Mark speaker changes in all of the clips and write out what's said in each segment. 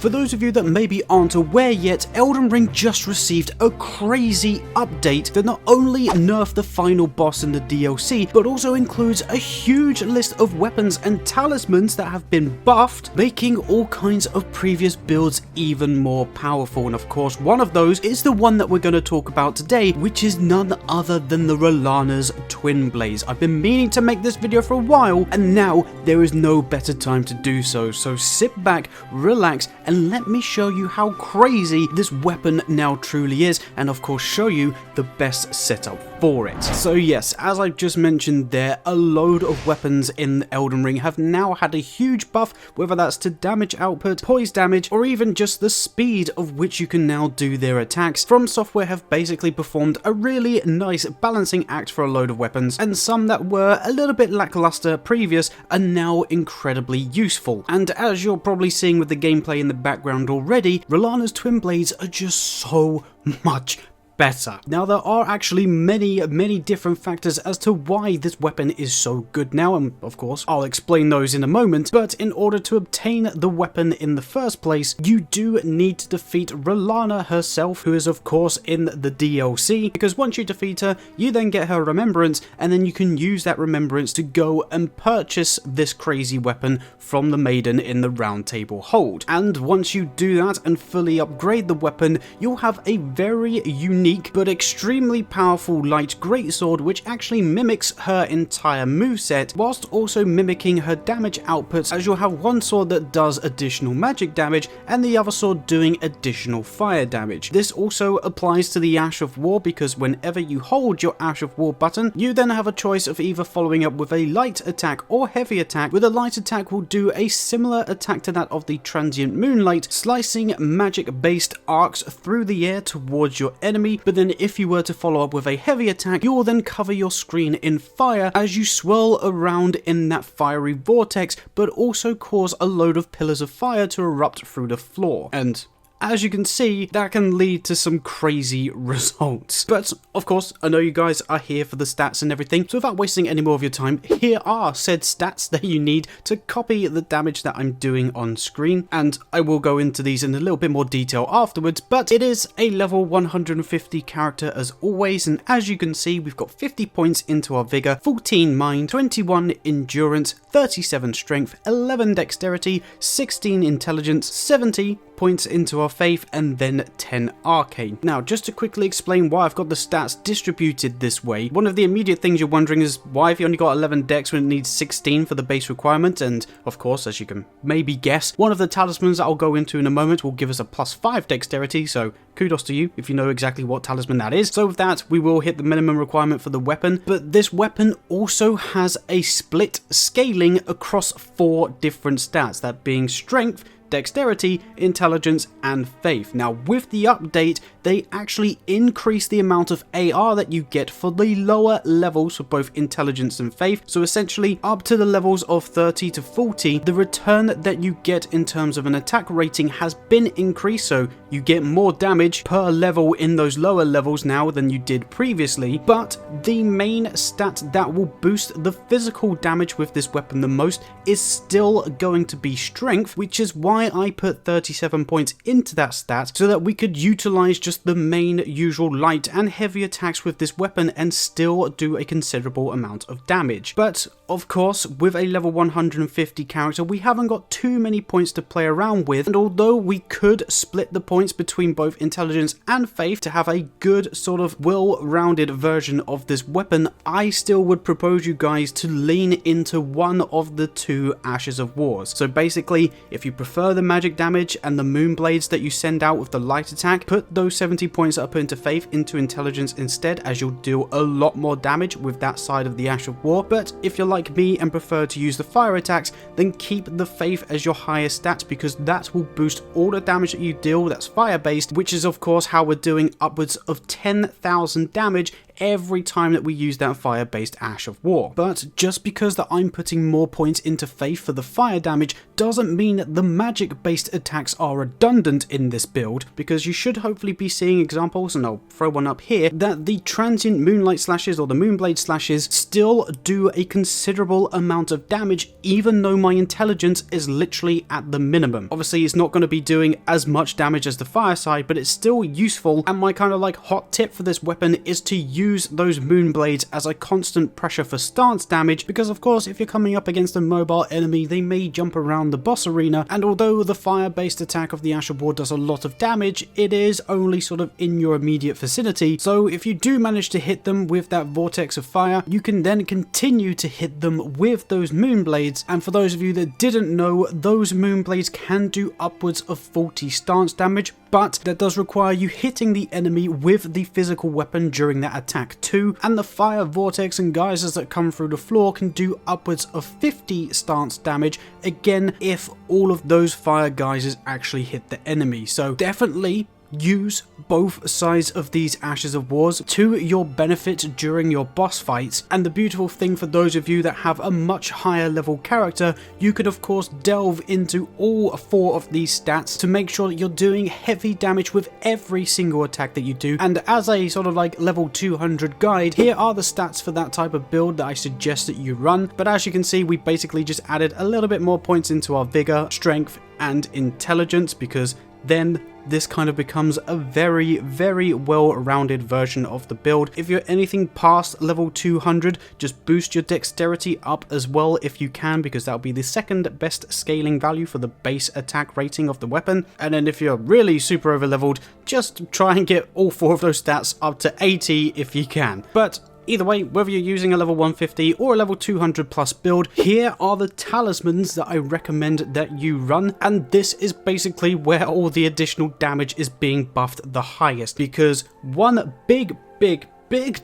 Speaker 1: For those of you that maybe aren't aware yet, Elden Ring just received a crazy update that not only nerfed the final boss in the DLC, but also includes a huge list of weapons and talismans that have been buffed, making all kinds of previous builds even more powerful. And of course, one of those is the one that we're going to talk about today, which is none other than the Rellana's Twinblades. I've been meaning to make this video for a while, and now there is no better time to do so. So sit back, relax, and let me show you how crazy this weapon now truly is, and of course show you the best setup for it. So yes, as I've just mentioned there, a load of weapons in Elden Ring have now had a huge buff, whether that's to damage output, poise damage, or even just the speed of which you can now do their attacks. From Software have basically performed a really nice balancing act for a load of weapons, and some that were a little bit lackluster previous are now incredibly useful. And as you're probably seeing with the gameplay in the background already, Rellana's Twinblades are just so much better. Now, there are actually many different factors as to why this weapon is so good now, and of course I'll explain those in a moment, but in order to obtain the weapon in the first place, you do need to defeat Rellana herself, who is of course in the DLC, because once you defeat her, you then get her remembrance, and then you can use that remembrance to go and purchase this crazy weapon from the maiden in the Round Table Hold. And once you do that and fully upgrade the weapon, you'll have a very unique but extremely powerful light greatsword, which actually mimics her entire moveset, whilst also mimicking her damage outputs, as you'll have one sword that does additional magic damage and the other sword doing additional fire damage. This also applies to the Ash of War, because whenever you hold your Ash of War button, you then have a choice of either following up with a light attack or heavy attack, with a light attack will do a similar attack to that of the Transient Moonlight, slicing magic based arcs through the air towards your enemy. But then if you were to follow up with a heavy attack, you will then cover your screen in fire as you swirl around in that fiery vortex, but also cause a load of pillars of fire to erupt through the floor. And as you can see, that can lead to some crazy results. But of course, I know you guys are here for the stats and everything, so without wasting any more of your time, here are said stats that you need to copy the damage that I'm doing on screen. And I will go into these in a little bit more detail afterwards, but it is a level 150 character as always, and as you can see, we've got 50 points into our vigor, 14 mind, 21 endurance, 37 strength, 11 dexterity, 16 intelligence, 70 points into our faith, and then 10 arcane. Now, just to quickly explain why I've got the stats distributed this way, one of the immediate things you're wondering is why have you only got 11 dex when it needs 16 for the base requirement. And of course, as you can maybe guess, one of the talismans that I'll go into in a moment will give us a +5 dexterity, so kudos to you if you know exactly what talisman that is. So with that, we will hit the minimum requirement for the weapon, but this weapon also has a split scaling across 4 different stats, that being strength, dexterity, intelligence, and faith. Now, with the update, they actually increase the amount of AR that you get for the lower levels for both intelligence and faith. So essentially, up to the levels of 30 to 40, the return that you get in terms of an attack rating has been increased, so you get more damage per level in those lower levels now than you did previously. But the main stat that will boost the physical damage with this weapon the most is still going to be strength, which is why I put 37 points into that stat, so that we could utilize just the main usual light and heavy attacks with this weapon and still do a considerable amount of damage. But of course, with a level 150 character, we haven't got too many points to play around with, and although we could split the points between both intelligence and faith to have a good sort of well-rounded version of this weapon, I still would propose you guys to lean into one of the 2 Ashes of Wars. So basically, if you prefer the magic damage and the Moonblades that you send out with the light attack, put those 70 points that are put into faith into intelligence instead, as you'll do a lot more damage with that side of the Ash of War. But if you're like me and prefer to use the fire attacks, then keep the faith as your highest stat, because that will boost all the damage that you deal that's fire based, which is of course how we're doing upwards of 10,000 damage every time that we use that fire-based Ash of War. But just because that I'm putting more points into Faith for the fire damage doesn't mean that the magic-based attacks are redundant in this build, because you should hopefully be seeing examples, and I'll throw one up here, that the transient Moonlight Slashes or the Moonblade Slashes still do a considerable amount of damage, even though my intelligence is literally at the minimum. Obviously, it's not going to be doing as much damage as the fire side, but it's still useful, and my kind of like hot tip for this weapon is to use those Moonblades as a constant pressure for stance damage, because of course if you're coming up against a mobile enemy, they may jump around the boss arena, and although the fire-based attack of the Ash of War does a lot of damage, it is only sort of in your immediate vicinity, so if you do manage to hit them with that vortex of fire, you can then continue to hit them with those Moonblades. And for those of you that didn't know, those Moonblades can do upwards of 40 stance damage, but that does require you hitting the enemy with the physical weapon during that attack too, and the fire vortex and geysers that come through the floor can do upwards of 50 stance damage, again if all of those fire geysers actually hit the enemy. So definitely use both sides of these Ashes of Wars to your benefit during your boss fights. And the beautiful thing for those of you that have a much higher level character, you could of course delve into all 4 of these stats to make sure that you're doing heavy damage with every single attack that you do. And as a sort of like level 200 guide, here are the stats for that type of build that I suggest that you run. But as you can see, we basically just added a little bit more points into our vigor, strength and intelligence, because then this kind of becomes a very well-rounded version of the build. If you're anything past level 200, just boost your dexterity up as well if you can, because that'll be the second best scaling value for the base attack rating of the weapon. And then if you're really super over leveled, just try and get all 4 of those stats up to 80 if you can. But either way, whether you're using a level 150 or a level 200 plus build, here are the talismans that I recommend that you run, and this is basically where all the additional damage is being buffed the highest, because one big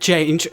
Speaker 1: change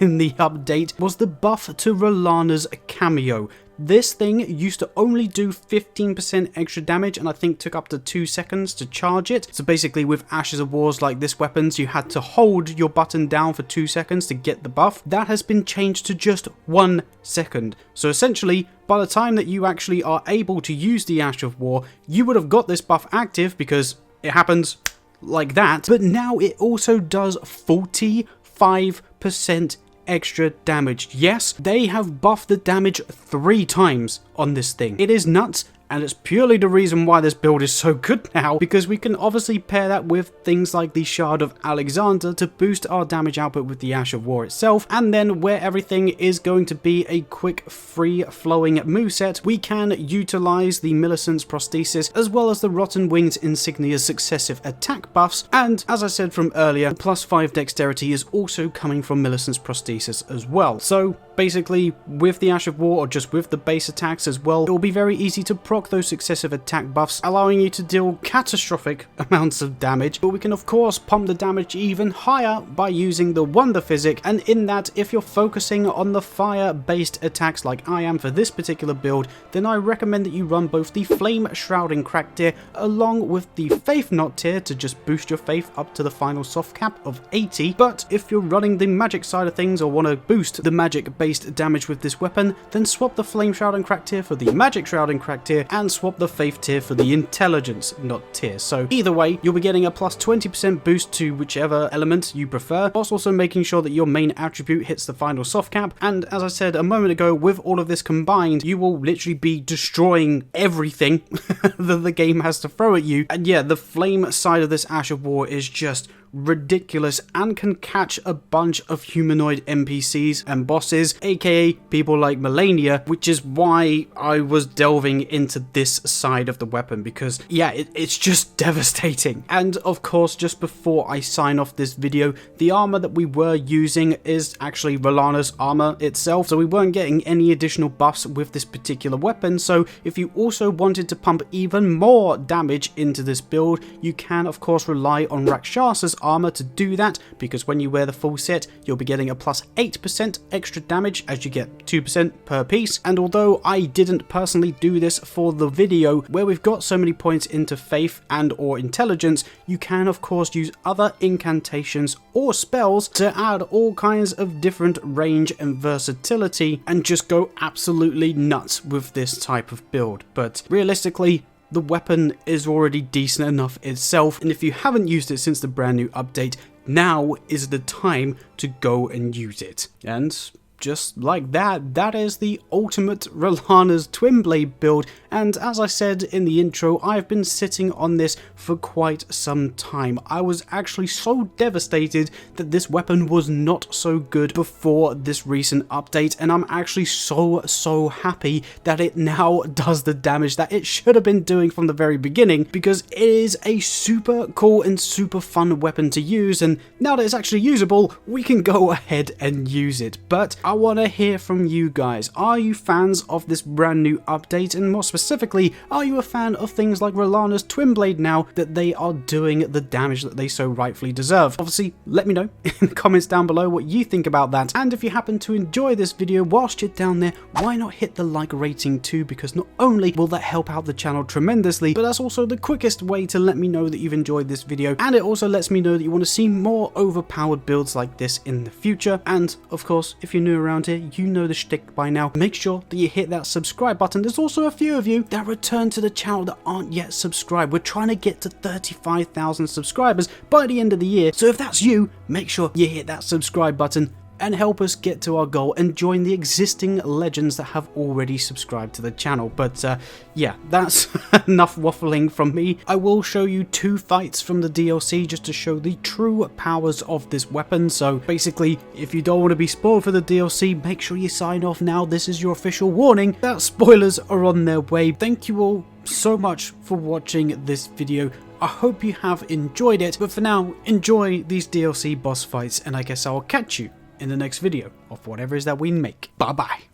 Speaker 1: in the update was the buff to Rellana's cameo. This thing used to only do 15% extra damage, and I think took up to 2 seconds to charge it. So basically with Ashes of Wars like this weapons, you had to hold your button down for 2 seconds to get the buff. That has been changed to just 1 second. So essentially, by the time that you actually are able to use the Ash of War, you would have got this buff active because it happens like that. But now it also does 45% extra damage. Yes, they have buffed the damage 3 times on this thing. It is nuts, and it's purely the reason why this build is so good now, because we can obviously pair that with things like the Shard of Alexander to boost our damage output with the Ash of War itself, and then where everything is going to be a quick free-flowing moveset, we can utilize the Millicent's Prosthesis as well as the Rotten Wings Insignia's successive attack buffs, and as I said from earlier, +5 dexterity is also coming from Millicent's Prosthesis as well. So basically, with the Ash of War, or just with the base attacks as well, it will be very easy to proc those successive attack buffs, allowing you to deal catastrophic amounts of damage. But we can of course pump the damage even higher by using the Wonder Physick, and in that, if you're focusing on the fire-based attacks like I am for this particular build, then I recommend that you run both the Flame Shrouding Crack tier along with the Faith Knot tier to just boost your Faith up to the final soft cap of 80. But if you're running the magic side of things or want to boost the magic-based damage with this weapon, then swap the Flame Shrouding Crack tier for the Magic Shrouding Crack tier, and swap the Faith tier for the Intelligence Knot tier. So either way, you'll be getting a +20% boost to whichever element you prefer, whilst also making sure that your main attribute hits the final soft cap. And as I said a moment ago, with all of this combined, you will literally be destroying everything that the game has to throw at you. And yeah, the flame side of this Ash of War is just ridiculous and can catch a bunch of humanoid NPCs and bosses, aka people like Melania, which is why I was delving into this side of the weapon, because yeah, it's just devastating. And of course, just before I sign off this video, the armor that we were using is actually Rellana's armor itself, so we weren't getting any additional buffs with this particular weapon. So if you also wanted to pump even more damage into this build, you can of course rely on Rakshasa's armor to do that, because when you wear the full set, you'll be getting a plus 8% extra damage as you get 2% per piece. And although I didn't personally do this for the video where we've got so many points into faith and or intelligence, you can of course use other incantations or spells to add all kinds of different range and versatility and just go absolutely nuts with this type of build. But realistically, the weapon is already decent enough itself, and if you haven't used it since the brand new update, now is the time to go and use it. And just like that, that is the ultimate Rellana's Twinblade build, and as I said in the intro, I've been sitting on this for quite some time. I was actually so devastated that this weapon was not so good before this recent update, and I'm actually so happy that it now does the damage that it should have been doing from the very beginning, because it is a super cool and super fun weapon to use, and now that it's actually usable, we can go ahead and use it. But I want to hear from you guys. Are you fans of this brand new update, and more specifically, are you a fan of things like Rellana's Twinblade now that they are doing the damage that they so rightfully deserve? Obviously, let me know in the comments down below what you think about that, and if you happen to enjoy this video whilst you're down there, why not hit the like rating too, because not only will that help out the channel tremendously, but that's also the quickest way to let me know that you've enjoyed this video, and it also lets me know that you want to see more overpowered builds like this in the future. And of course, if you're new around here, you know the shtick by now. Make sure that you hit that subscribe button. There's also a few of you that return to the channel that aren't yet subscribed. We're trying to get to 35,000 subscribers by the end of the year, so if that's you, make sure you hit that subscribe button and help us get to our goal and join the existing legends that have already subscribed to the channel. But yeah, that's enough waffling from me. I will show you 2 fights from the DLC just to show the true powers of this weapon. So basically, if you don't want to be spoiled for the DLC, make sure you sign off now. This is your official warning that spoilers are on their way. Thank you all so much for watching this video. I hope you have enjoyed it, but for now, enjoy these DLC boss fights, and I guess I'll catch you in the next video of whatever it is that we make. Bye bye.